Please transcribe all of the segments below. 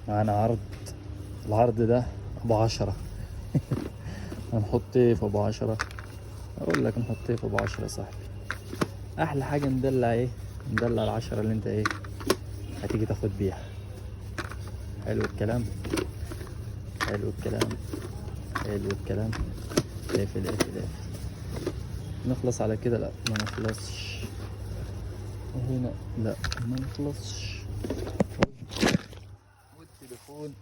معانا عرض. العرض ده ب10. هنحط ايه في ب10؟ اقول لك نحط ايه في ب10 يا صاحبي. احلى حاجة ندلع ايه، ندلع ال10 اللي انت ايه هتيجي تاخد بيها. حلو الكلام، حلو الكلام، حلو الكلام. اقفل اقفل اقفل. نخلص على كده؟ لا ما نخلصش. هنا لا ما نخلصش. والتليفون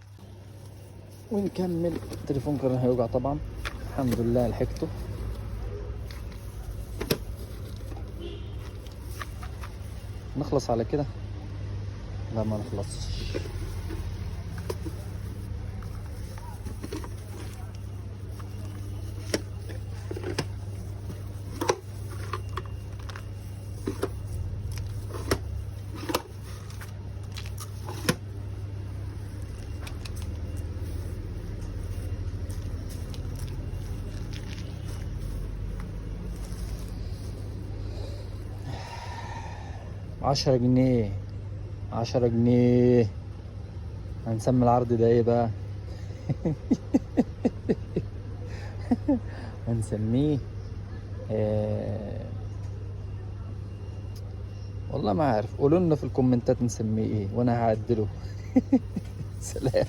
ونكمل. التليفون كان هيوجع طبعا، الحمد لله لحقته. نخلص على كده؟ لا ما نخلصش. عشرة جنيه، 10 جنيه. هنسمي العرض ده ايه بقى؟ هنسميه والله ما عارف. قولوا لنا في الكومنتات نسميه ايه وانا هعدله. سلام.